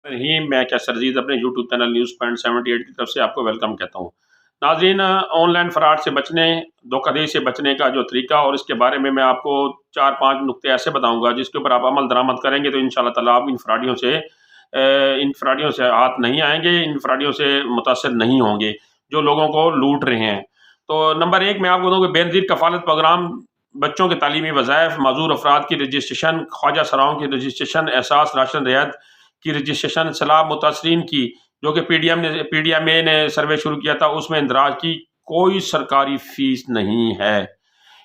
रहीम मैं क्या सरजीद अपने यूट्यूब चैनल न्यूज़ पॉइंट 78 की तरफ से आपको वेलकम कहता हूँ। नाज़रीन, ऑनलाइन फ्रॉड से बचने, धोखाधड़ी से बचने का जो तरीका और इसके बारे में मैं आपको 4-5 नुक्ते ऐसे बताऊँगा जिसके ऊपर आप अमल दरामद करेंगे तो इंशाअल्लाह ताला आप इन फ्रॉडियों से हाथ नहीं आएँगे, इन फ्रॉडियों से मुतासिर नहीं होंगे जो लोगों को लूट रहे हैं। तो नंबर 1 मैं आपको बताऊँ कि बेनज़ीर कफ़ालत प्रोग्राम बच्चों के तालीमी वज़ाइफ, माज़ूर अफराद की रजिस्ट्रेशन, ख्वाजा सराओं की रजिस्ट्रेशन, एहसास राशन रियायत की रजिस्ट्रेशन, सलाह मुतासरीन की जो कि पीडीएमए ने सर्वे शुरू किया था उसमें इंदराज की कोई सरकारी फीस नहीं है।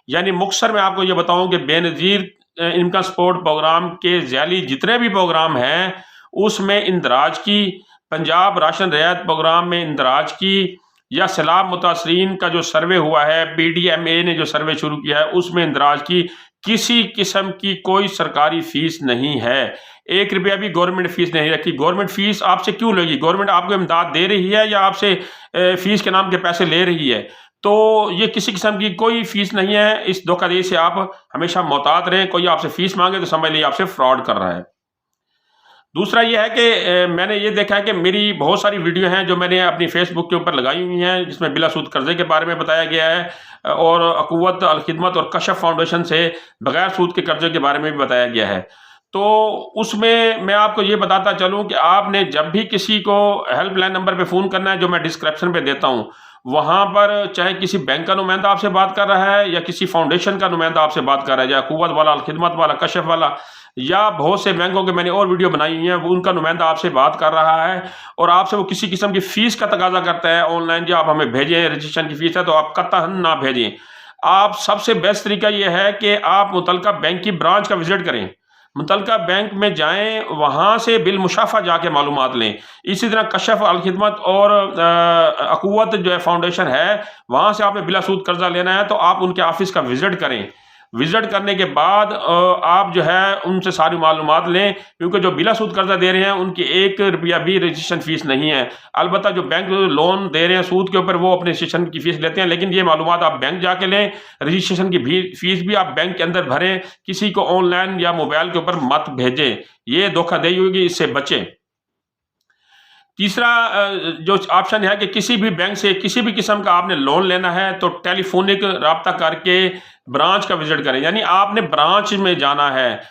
यानी मुख्तसर मैं आपको ये बताऊं कि बेनज़ीर इनकम सपोर्ट प्रोग्राम के ज़ैली जितने भी प्रोग्राम हैं उसमें इंदराज की, पंजाब राशन रियायत प्रोग्राम में इंदराज की, या सलाह मुतासरीन का जो सर्वे हुआ है, पीडीएमए ने जो सर्वे शुरू किया है उसमें इंदराज की किसी किस्म की कोई सरकारी फीस नहीं है। 1 रुपया भी गवर्नमेंट फीस नहीं रखी। गवर्नमेंट फीस आपसे क्यों लेगी? गवर्नमेंट आपको इमदाद दे रही है या आपसे फीस के नाम के पैसे ले रही है? तो ये किसी किस्म की कोई फीस नहीं है। इस धोखाधड़ी से आप हमेशा मोहतात रहें। कोई आपसे फीस मांगे तो समझ लीजिए आपसे फ्रॉड कर रहा है। दूसरा ये है कि मैंने ये देखा है कि मेरी बहुत सारी वीडियो हैं जो मैंने अपनी फेसबुक के ऊपर लगाई हुई हैं जिसमें बिला सूद कर्जे के बारे में बताया गया है और अक़ुव्वत अल खिदमत और कशफ फाउंडेशन से बगैर सूद के कर्जे के बारे में भी बताया गया है। तो उसमें मैं आपको ये बताता चलूँ कि आपने जब भी किसी को हेल्पलाइन नंबर पे फ़ोन करना है जो मैं डिस्क्रिप्शन पे देता हूँ, वहाँ पर चाहे किसी बैंक का नुमाइंदा आपसे बात कर रहा है या किसी फाउंडेशन का नुमाइंदा आपसे बात कर रहा है, या अक़ुव्वत वाला, अल खिदमत वाला, कशफ वाला, या बहुत से बैंकों के मैंने और वीडियो बनाई हुई हैं, वो उनका नुमाइंदा आपसे बात कर रहा है और आपसे वो किसी किस्म की फ़ीस का तकाजा करता है ऑनलाइन, जो आप हमें भेजें, रजिस्ट्रेशन की फ़ीस है, तो आप कतई ना भेजें। आप सबसे बेस्ट तरीका ये है कि आप मुतलका बैंक की ब्रांच का विज़िट करें, मुतलका बैंक में जाएं, वहाँ से बिलमुशाफ़ा जाके मालूमात लें। इसी तरह कशफ अल खिदमत और अक़ुव्वत जो है फाउंडेशन है, वहाँ से आपने बिला सूद कर्जा लेना है तो आप उनके ऑफिस का विज़िट करें। विज़िट करने के बाद आप जो है उनसे सारी मालूमात लें, क्योंकि जो बिला सूद कर्जा दे रहे हैं उनकी 1 रुपया भी रजिस्ट्रेशन फ़ीस नहीं है। अलबत्ता जो बैंक लोन दे रहे हैं सूद के ऊपर वो अपने रजिस्ट्रेशन की फ़ीस लेते हैं, लेकिन ये मालूमात आप बैंक जाके लें। रजिस्ट्रेशन की फ़ीस भी आप बैंक के अंदर भरें, किसी को ऑनलाइन या मोबाइल के ऊपर मत भेजें। ये धोखाधड़ी होगी, इससे बचें। तीसरा जो ऑप्शन है कि किसी भी बैंक से किसी भी किस्म का आपने लोन लेना है तो टेलीफोनिक राब्ता करके ब्रांच का विज़िट करें, यानी आपने ब्रांच में जाना है।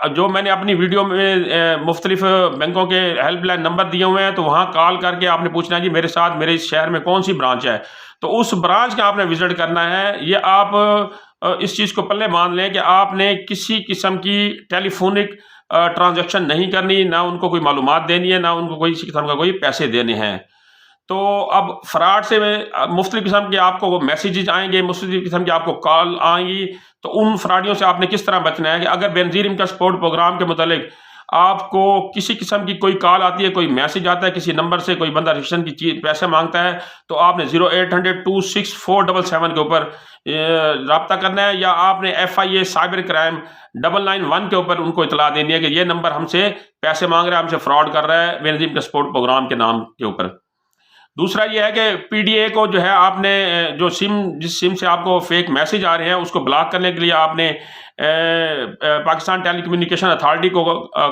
जो मैंने अपनी वीडियो में मुख्तलिफ बैंकों के हेल्पलाइन नंबर दिए हुए हैं, तो वहाँ कॉल करके आपने पूछना है जी मेरे साथ मेरे इस शहर में कौन सी ब्रांच है, तो उस ब्रांच का आपने विज़िट करना है। ये आप इस चीज़ को पल्ले मान लें कि आपने किसी किस्म की टेलीफोनिक ट्रांजैक्शन नहीं करनी, ना उनको कोई मालूमात देनी है, ना उनको कोई किस्म का कोई पैसे देने हैं। तो अब फ्रॉड से मुख्तलिफ किस्म के आपको मैसेजेस आएंगे, मुख्तलिफ किस्म की आपको कॉल आएंगी, तो उन फ्रॉडियों से आपने किस तरह बचना है कि अगर बेनज़ीर इनकम सपोर्ट प्रोग्राम के मुतालिक आपको किसी किस्म की कोई कॉल आती है, कोई मैसेज आता है किसी नंबर से, कोई बंदा रजिस्ट्रेशन की चीज़ पैसे मांगता है, तो आपने 0800-26477 के ऊपर रब्ता करना है, या आपने FIA साइबर क्राइम 991 के ऊपर उनको इतला देनी है कि ये नंबर हमसे पैसे मांग रहा है, हमसे फ्रॉड कर रहा है बेनज़ीर इनकम सपोर्ट प्रोग्राम के नाम के ऊपर। दूसरा ये है कि PDA को जो है आपने जो जिस सिम से आपको फेक मैसेज आ रहे हैं उसको ब्लॉक करने के लिए आपने पाकिस्तान टेलीकम्युनिकेशन अथॉरिटी को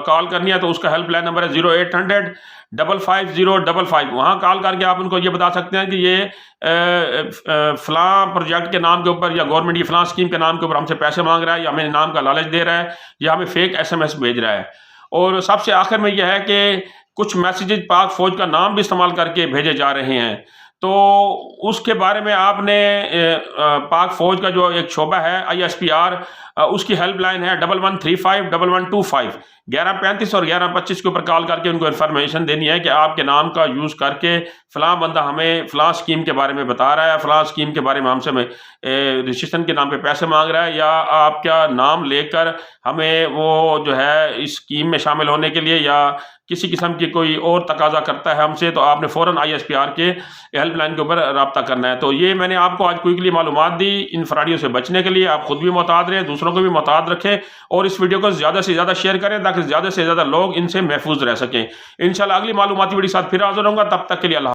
कॉल करनी है, तो उसका हेल्पलाइन नंबर है 0800-55055। वहाँ कॉल करके आप उनको ये बता सकते हैं कि ये फ़लाँ प्रोजेक्ट के नाम के ऊपर या गवर्नमेंट की फ़लाँ स्कीम के नाम के ऊपर हमसे पैसे मांग रहा है, या हमें नाम का लालच दे रहा है, या हमें फेक SMS भेज रहा है। और सबसे आखिर में यह है कि कुछ मैसेजेस पाक फ़ौज का नाम भी इस्तेमाल करके भेजे जा रहे हैं, तो उसके बारे में आपने पाक फ़ौज का जो एक शोबा है ISPR, उसकी हेल्पलाइन है 1135-1125, 1135 और 1125 के ऊपर कॉल करके उनको इन्फॉर्मेशन देनी है कि आपके नाम का यूज़ करके फ़लाँ बंदा हमें फ़लाँ स्कीम के बारे में बता रहा है, फ़लाँ स्कीम के बारे में हमसे रजिस्ट्रेशन के नाम पे पैसे मांग रहा है, या आपका नाम लेकर हमें वो जो है इस स्कीम में शामिल होने के लिए या किसी किस्म की कोई और तकाजा करता है हमसे, तो आपने फ़ौरन ISPR के हेल्पलाइन के ऊपर रब्ता करना है। तो ये मैंने आपको आज क्विकली मालूमात दी इन फ्रॉडियों से बचने के लिए। आप खुद भी मोहतात रहें, दूसरों को भी मोहतात रखें, और इस वीडियो को ज़्यादा से ज़्यादा शेयर करें ताकि ज़्यादा से ज़्यादा लोग इनसे महफूज रह सकें। इंशाल्लाह अगली मालूमाती वीडियो के साथ फिर हाज़िर होऊंगा, तब तक के लिए अल्लाह।